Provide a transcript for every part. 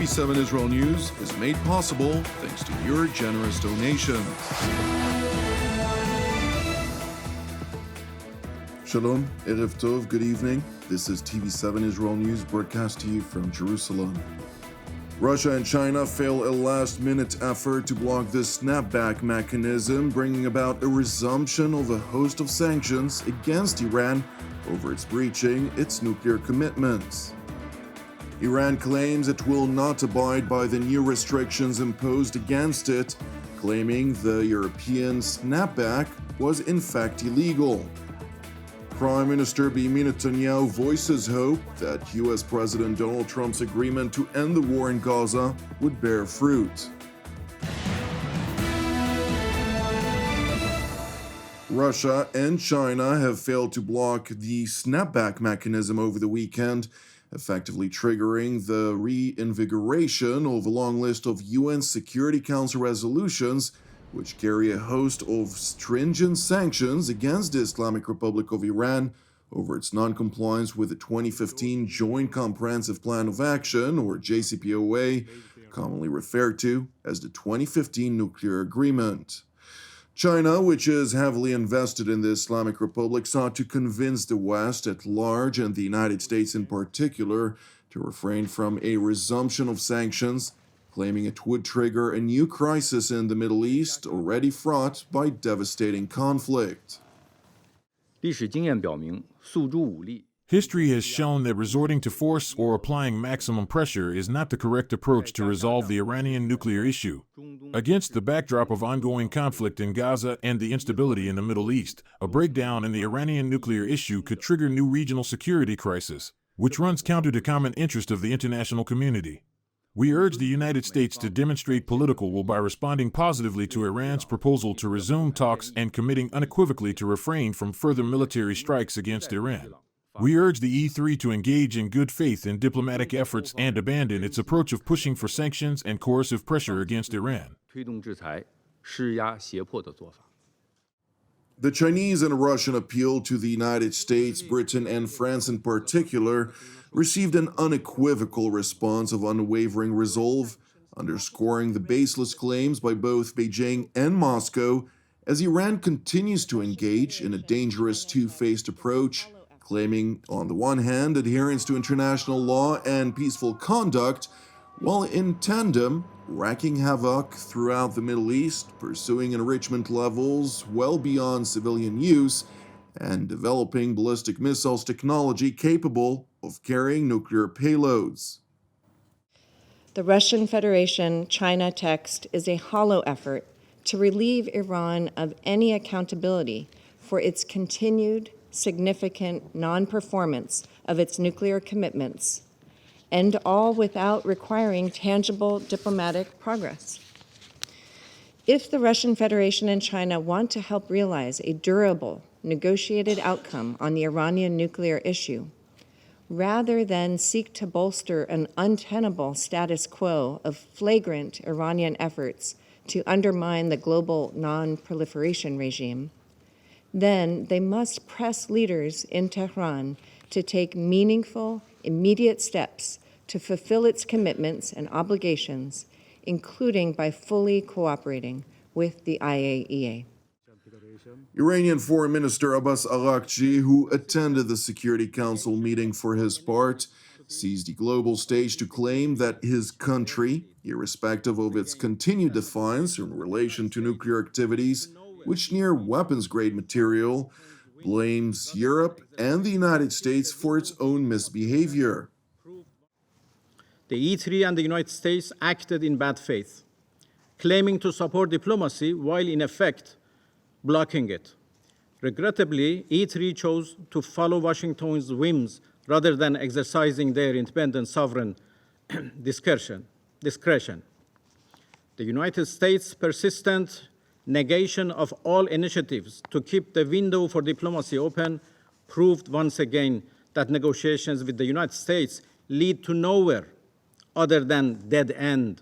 TV7 Israel News is made possible thanks to your generous donations. Shalom, Erev Tov, good evening. This is TV7 Israel News broadcast to you from Jerusalem. Russia and China fail a last-minute effort to block the snapback mechanism, bringing about a resumption of a host of sanctions against Iran over its breaching its nuclear commitments. Iran claims it will not abide by the new restrictions imposed against it, claiming the European snapback was in fact illegal. Prime Minister Benjamin Netanyahu voices hope that U.S. President Donald Trump's agreement to end the war in Gaza would bear fruit. Russia and China have failed to block the snapback mechanism over the weekend, effectively triggering the reinvigoration of a long list of UN Security Council resolutions which carry a host of stringent sanctions against the Islamic Republic of Iran over its non-compliance with the 2015 Joint Comprehensive Plan of Action, or JCPOA, commonly referred to as the 2015 Nuclear Agreement. China, which is heavily invested in the Islamic Republic, sought to convince the West at large, and the United States in particular, to refrain from a resumption of sanctions, claiming it would trigger a new crisis in the Middle East already fraught by devastating conflict. History has shown that resorting to force or applying maximum pressure is not the correct approach to resolve the Iranian nuclear issue. Against the backdrop of ongoing conflict in Gaza and the instability in the Middle East, a breakdown in the Iranian nuclear issue could trigger new regional security crisis, which runs counter to common interest of the international community. We urge the United States to demonstrate political will by responding positively to Iran's proposal to resume talks and committing unequivocally to refrain from further military strikes against Iran. We urge the E3 to engage in good faith in diplomatic efforts and abandon its approach of pushing for sanctions and coercive pressure against Iran. The Chinese and Russian appeal to the United States, Britain, and France in particular received an unequivocal response of unwavering resolve, underscoring the baseless claims by both Beijing and Moscow as Iran continues to engage in a dangerous two-faced approach, claiming, on the one hand, adherence to international law and peaceful conduct, while in tandem, wreaking havoc throughout the Middle East, pursuing enrichment levels well beyond civilian use, and developing ballistic missiles technology capable of carrying nuclear payloads. The Russian Federation-China text is a hollow effort to relieve Iran of any accountability for its continued significant non-performance of its nuclear commitments, and all without requiring tangible diplomatic progress. If the Russian Federation and China want to help realize a durable, negotiated outcome on the Iranian nuclear issue, rather than seek to bolster an untenable status quo of flagrant Iranian efforts to undermine the global non-proliferation regime, then they must press leaders in Tehran to take meaningful, immediate steps to fulfill its commitments and obligations, including by fully cooperating with the IAEA. Iranian Foreign Minister Abbas Araghchi, who attended the Security Council meeting for his part, seized the global stage to claim that his country, irrespective of its continued defiance in relation to nuclear activities, which near weapons-grade material, blames Europe and the United States for its own misbehavior. The E3 and the United States acted in bad faith, claiming to support diplomacy while in effect blocking it. Regrettably, E3 chose to follow Washington's whims rather than exercising their independent sovereign discretion. The United States' persistent negation of all initiatives to keep the window for diplomacy open proved once again that negotiations with the United States lead to nowhere other than dead end.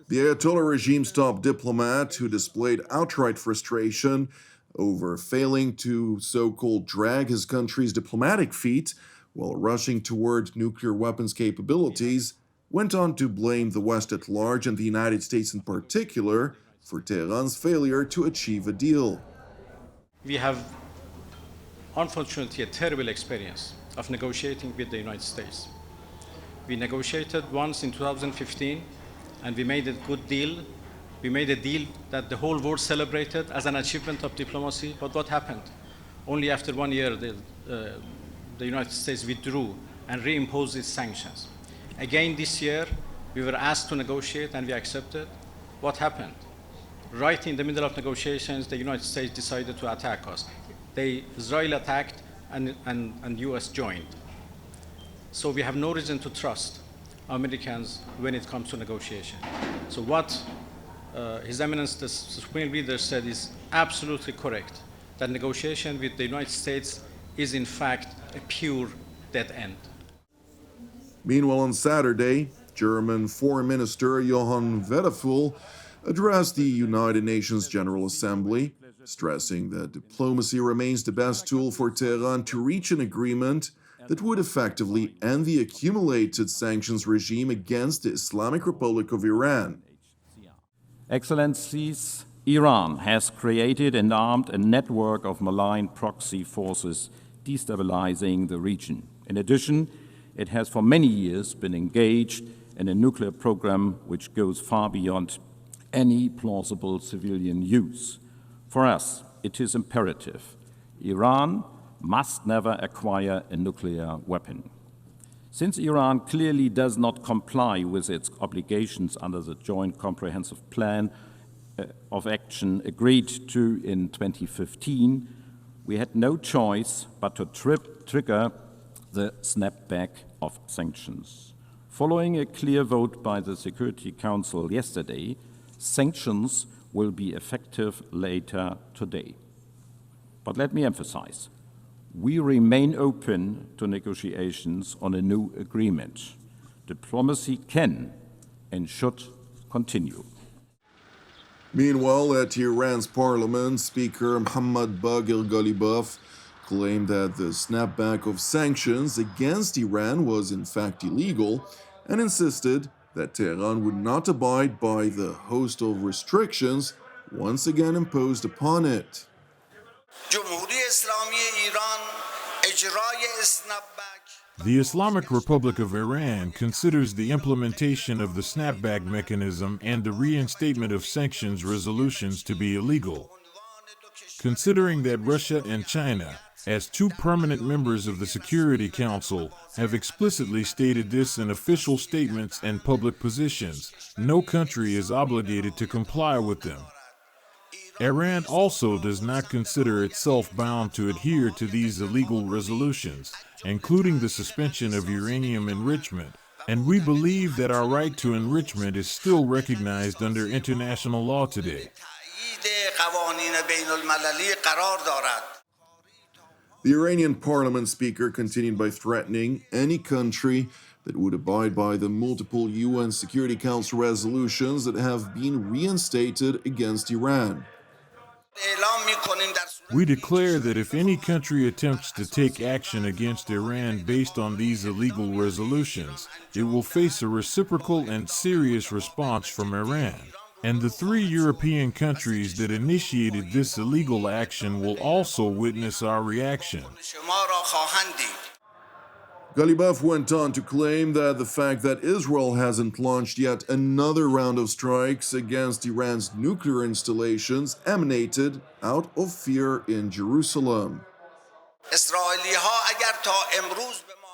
The Ayatollah regime's top diplomat, who displayed outright frustration over failing to so-called drag his country's diplomatic feet while rushing toward nuclear weapons capabilities, went on to blame the West at large and the United States in particular for Tehran's failure to achieve a deal. We have, unfortunately, a terrible experience of negotiating with the United States. We negotiated once in 2015, and we made a good deal. We made a deal that the whole world celebrated as an achievement of diplomacy, but what happened? Only after 1 year, the United States withdrew and reimposed its sanctions. Again this year, we were asked to negotiate and we accepted. What happened? Right in the middle of negotiations, the United States decided to attack us. Israel attacked and US joined. So we have no reason to trust Americans when it comes to negotiation. So what His Eminence, the Supreme Leader, said is absolutely correct, that negotiation with the United States is in fact a pure dead end. Meanwhile, on Saturday, German Foreign Minister Johann Wedeful addressed the United Nations General Assembly, stressing that diplomacy remains the best tool for Tehran to reach an agreement that would effectively end the accumulated sanctions regime against the Islamic Republic of Iran. Excellencies, Iran has created and armed a network of malign proxy forces destabilizing the region. In addition, it has for many years been engaged in a nuclear program which goes far beyond any plausible civilian use. For us, it is imperative. Iran must never acquire a nuclear weapon. Since Iran clearly does not comply with its obligations under the Joint Comprehensive Plan of Action agreed to in 2015, we had no choice but to trigger the snapback of sanctions. Following a clear vote by the Security Council yesterday, sanctions will be effective later today. But let me emphasize, we remain open to negotiations on a new agreement. Diplomacy can and should continue. Meanwhile, at Iran's parliament, Speaker Mohammad Bagher Ghalibaf claimed that the snapback of sanctions against Iran was in fact illegal and insisted that Tehran would not abide by the host of restrictions once again imposed upon it. The Islamic Republic of Iran considers the implementation of the snapback mechanism and the reinstatement of sanctions resolutions to be illegal. Considering that Russia and China, as two permanent members of the Security Council, have explicitly stated this in official statements and public positions, no country is obligated to comply with them. Iran also does not consider itself bound to adhere to these illegal resolutions, including the suspension of uranium enrichment, and we believe that our right to enrichment is still recognized under international law today. The Iranian parliament speaker continued by threatening any country that would abide by the multiple UN Security Council resolutions that have been reinstated against Iran. We declare that if any country attempts to take action against Iran based on these illegal resolutions, it will face a reciprocal and serious response from Iran. And the 3 European countries that initiated this illegal action will also witness our reaction. Ghalibaf went on to claim that the fact that Israel hasn't launched yet another round of strikes against Iran's nuclear installations emanated out of fear in Jerusalem.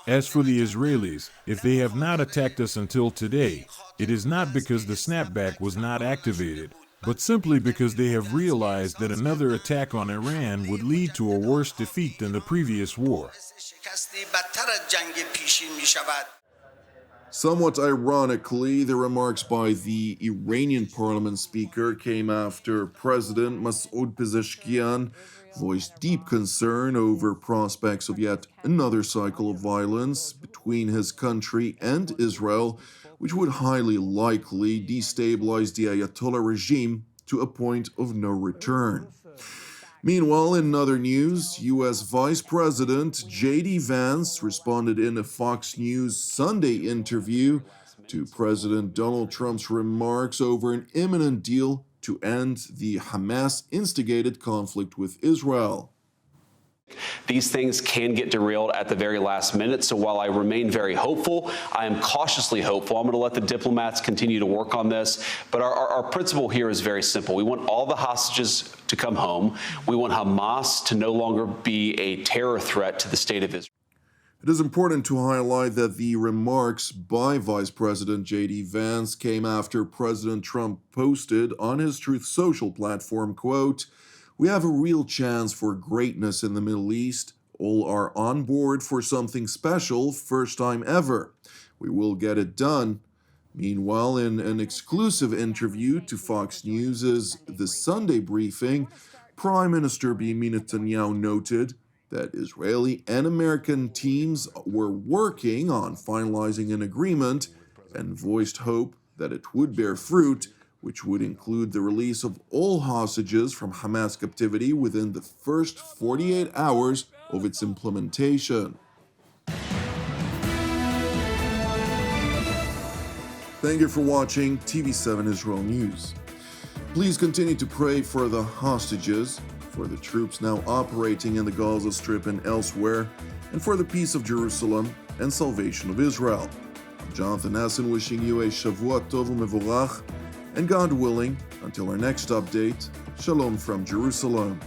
As for the Israelis, if they have not attacked us until today, it is not because the snapback was not activated, but simply because they have realized that another attack on Iran would lead to a worse defeat than the previous war. Somewhat ironically, the remarks by the Iranian parliament speaker came after President Masoud Pezeshkian voiced deep concern over prospects of yet another cycle of violence between his country and Israel, which would highly likely destabilize the Ayatollah regime to a point of no return. Meanwhile, in other news, U.S. Vice President J.D. Vance responded in a Fox News Sunday interview to President Donald Trump's remarks over an imminent deal to end the Hamas-instigated conflict with Israel. These things can get derailed at the very last minute, so while I remain very hopeful, I am cautiously hopeful. I'm going to let the diplomats continue to work on this, but our principle here is very simple. We want all the hostages to come home. We want Hamas to no longer be a terror threat to the state of Israel. It is important to highlight that the remarks by Vice President J.D. Vance came after President Trump posted on his Truth Social platform, quote, "We have a real chance for greatness in the Middle East. All are on board for something special, first time ever. We will get it done." Meanwhile, in an exclusive interview to Fox News' The Sunday Briefing, Prime Minister Benjamin Netanyahu noted that Israeli and American teams were working on finalizing an agreement and voiced hope that it would bear fruit, which would include the release of all hostages from Hamas captivity within the first 48 hours of its implementation. Thank you for watching TV7 Israel News. Please continue to pray for the hostages, for the troops now operating in the Gaza Strip and elsewhere, and for the peace of Jerusalem and salvation of Israel. I'm Jonathan Essen wishing you a Shavua Tov u'Mevorach, and God willing, until our next update, Shalom from Jerusalem.